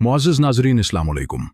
मुअज़्ज़िज़ नाज़रीन, अस्सलाम वालेकुम।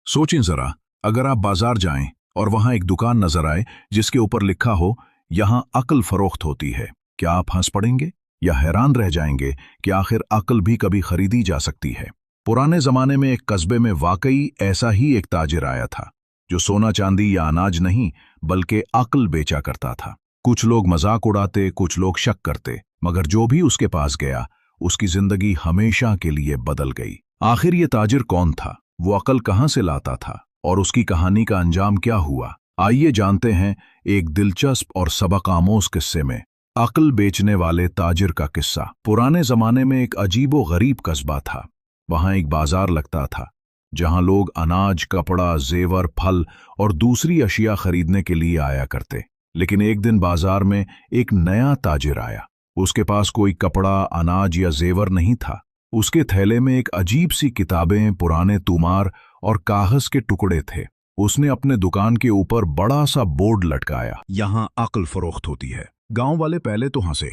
सोचें ज़रा, अगर आप बाजार जाएं और वहां एक दुकान नजर आए जिसके ऊपर लिखा हो यहां अक्ल फरोख्त होती है, क्या आप हंस पड़ेंगे या हैरान रह जाएंगे कि आखिर अक्ल भी कभी खरीदी जा सकती है? पुराने जमाने में एक कस्बे में वाकई ऐसा ही एक ताजिर आया था जो सोना चांदी या अनाज नहीं बल्कि अक्ल बेचा करता था। कुछ लोग मजाक उड़ाते, कुछ लोग शक करते, मगर जो भी उसके पास गया उसकी जिंदगी हमेशा के लिए बदल गई। आखिर ये ताजिर कौन था, वो अक्ल कहां से लाता था और उसकी कहानी का अंजाम क्या हुआ? आइए जानते हैं एक दिलचस्प और सबक आमोज किस्से में अक्ल बेचने वाले ताजिर का किस्सा। पुराने जमाने में एक अजीबो गरीब कस्बा था। वहां एक बाजार लगता था जहां लोग अनाज, कपड़ा, जेवर, फल और दूसरी अशिया खरीदने के लिए आया करते। लेकिन एक दिन बाजार में एक नया ताजिर आया। उसके पास कोई कपड़ा, अनाज या जेवर नहीं था। उसके थैले में एक अजीब सी किताबें, पुराने तूमार और कागज के टुकड़े थे। उसने अपने दुकान के ऊपर बड़ा सा बोर्ड लटकाया, यहां अक्ल फरोख्त होती है। गांव वाले पहले तो हंसे,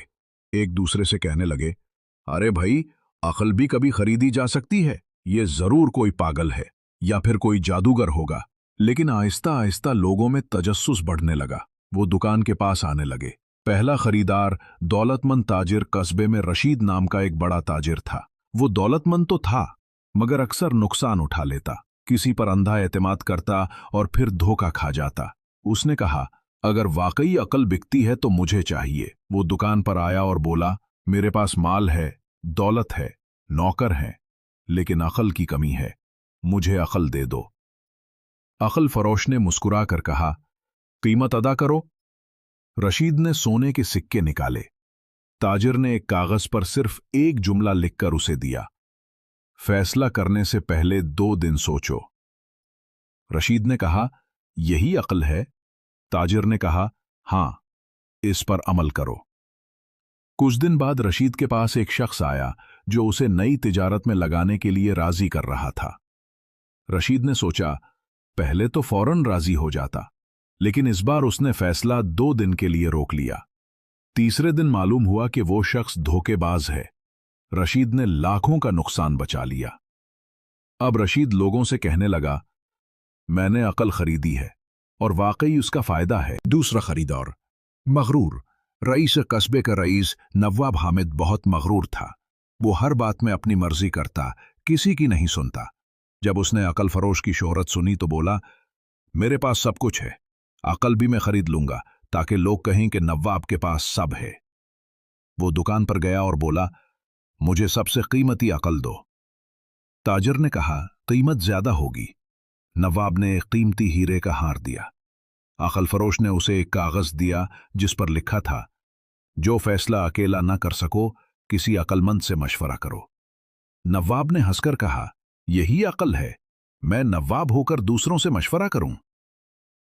एक दूसरे से कहने लगे, अरे भाई, अक्ल भी कभी खरीदी जा सकती है, ये जरूर कोई पागल है या फिर कोई जादूगर होगा। लेकिन आहिस्ता आहिस्ता लोगों में तजस्सुस बढ़ने लगा। वो दुकान के पास आने लगे। पहला खरीदार दौलतमंद ताजिर कस्बे में रशीद नाम का एक बड़ा ताजिर था। वो दौलतमंद तो था मगर अक्सर नुकसान उठा लेता, किसी पर अंधा एतमाद करता और फिर धोखा खा जाता। उसने कहा, अगर वाकई अक्ल बिकती है तो मुझे चाहिए। वो दुकान पर आया और बोला, मेरे पास माल है, दौलत है, नौकर हैं, लेकिन अक्ल की कमी है, मुझे अक्ल दे दो। अक्ल फरोश ने मुस्कुरा कर कहा, कीमत अदा करो। रशीद ने सोने के सिक्के निकाले। ताजिर ने एक कागज पर सिर्फ एक जुमला लिखकर उसे दिया, फैसला करने से पहले 2 दिन सोचो। रशीद ने कहा, यही अक्ल है? ताजिर ने कहा, हां, इस पर अमल करो। कुछ दिन बाद रशीद के पास एक शख्स आया जो उसे नई तिजारत में लगाने के लिए राजी कर रहा था। रशीद ने सोचा, पहले तो फौरन राजी हो जाता, लेकिन इस बार उसने फैसला 2 दिन के लिए रोक लिया। तीसरे दिन मालूम हुआ कि वो शख्स धोखेबाज है। रशीद ने लाखों का नुकसान बचा लिया। अब रशीद लोगों से कहने लगा, मैंने अक्ल खरीदी है और वाकई उसका फायदा है। दूसरा खरीदार मगरूर। रईस कस्बे का रईस नवाब हामिद बहुत मगरूर था। वो हर बात में अपनी मर्जी करता, किसी की नहीं सुनता। जब उसने अक्ल फरोश की शोहरत सुनी तो बोला, मेरे पास सब कुछ है, अक्ल भी मैं खरीद लूंगा ताकि लोग कहें कि नवाब के पास सब है। वो दुकान पर गया और बोला, मुझे सबसे कीमती अक्ल दो। ताजिर ने कहा, कीमत ज्यादा होगी। नवाब ने एक कीमती हीरे का हार दिया। अक्ल फरोश ने उसे एक कागज दिया जिस पर लिखा था, जो फैसला अकेला न कर सको, किसी अक्लमंद से मशवरा करो। नवाब ने हंसकर कहा, यही अक्ल है, मैं नवाब होकर दूसरों से मशवरा करूं?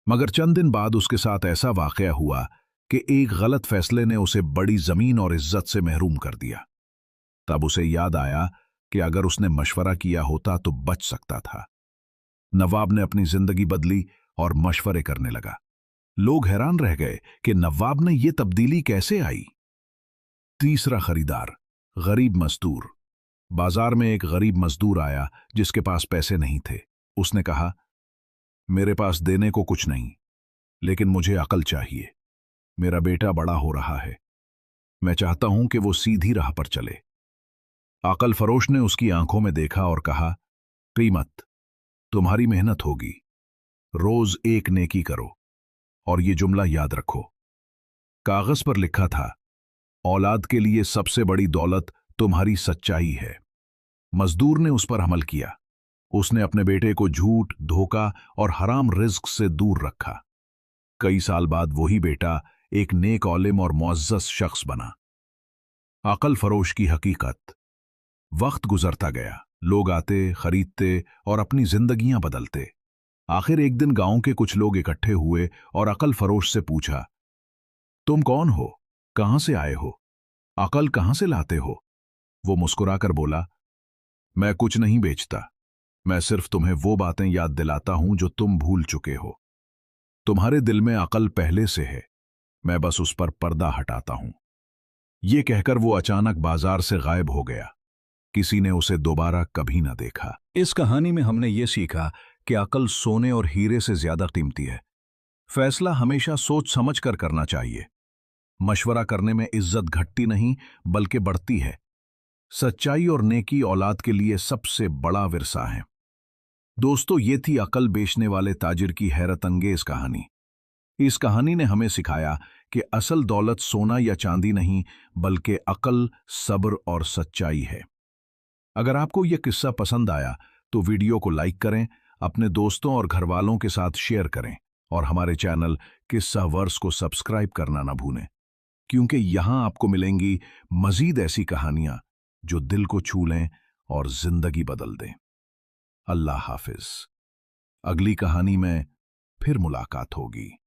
मगर चंद दिन बाद उसके साथ ऐसा वाकया हुआ कि एक गलत फैसले ने उसे बड़ी जमीन और इज्जत से महरूम कर दिया। तब उसे याद आया कि अगर उसने मशवरा किया होता तो बच सकता था। नवाब ने अपनी जिंदगी बदली और मशवरे करने लगा। लोग हैरान रह गए कि नवाब ने यह तब्दीली कैसे आई। तीसरा खरीदार गरीब मजदूर। बाजार में एक गरीब मजदूर आया जिसके पास पैसे नहीं थे। उसने कहा, मेरे पास देने को कुछ नहीं, लेकिन मुझे अक्ल चाहिए। मेरा बेटा बड़ा हो रहा है, मैं चाहता हूं कि वो सीधी राह पर चले। अक्ल फरोश ने उसकी आंखों में देखा और कहा, कीमत, तुम्हारी मेहनत होगी, रोज एक नेकी करो और ये जुमला याद रखो। कागज पर लिखा था, औलाद के लिए सबसे बड़ी दौलत तुम्हारी सच्चाई है। मजदूर ने उस पर अमल किया। उसने अपने बेटे को झूठ, धोखा और हराम रिज्क से दूर रखा। कई साल बाद वही बेटा एक नेक औलिम और मुअज़्ज़ज़ शख्स बना। अक्ल फरोश की हकीकत। वक्त गुजरता गया, लोग आते, खरीदते और अपनी जिंदगियां बदलते। आखिर एक दिन गांव के कुछ लोग इकट्ठे हुए और अक्ल फरोश से पूछा, तुम कौन हो, कहां से आए हो, अक्ल कहां से लाते हो? वो मुस्कुराकर बोला, मैं कुछ नहीं बेचता, मैं सिर्फ तुम्हें वो बातें याद दिलाता हूं जो तुम भूल चुके हो। तुम्हारे दिल में अक्ल पहले से है, मैं बस उस पर पर्दा हटाता हूं। ये कहकर वो अचानक बाजार से गायब हो गया। किसी ने उसे दोबारा कभी ना देखा। इस कहानी में हमने ये सीखा कि अकल सोने और हीरे से ज्यादा कीमती है। फैसला हमेशा सोच समझ कर करना चाहिए। मशवरा करने में इज्जत घटती नहीं बल्कि बढ़ती है। सच्चाई और नेकी औलाद के लिए सबसे बड़ा विरसा है। दोस्तों, ये थी अकल बेचने वाले ताजिर की हैरत अंगेज कहानी। इस कहानी ने हमें सिखाया कि असल दौलत सोना या चांदी नहीं बल्कि अकल, सब्र और सच्चाई है। अगर आपको यह किस्सा पसंद आया तो वीडियो को लाइक करें, अपने दोस्तों और घरवालों के साथ शेयर करें और हमारे चैनल किस्सा वर्स को सब्सक्राइब करना ना भूलें, क्योंकि यहां आपको मिलेंगी मजीद ऐसी कहानियां जो दिल को छू लें और जिंदगी बदल दें। अल्लाह हाफिज। अगली कहानी में फिर मुलाकात होगी।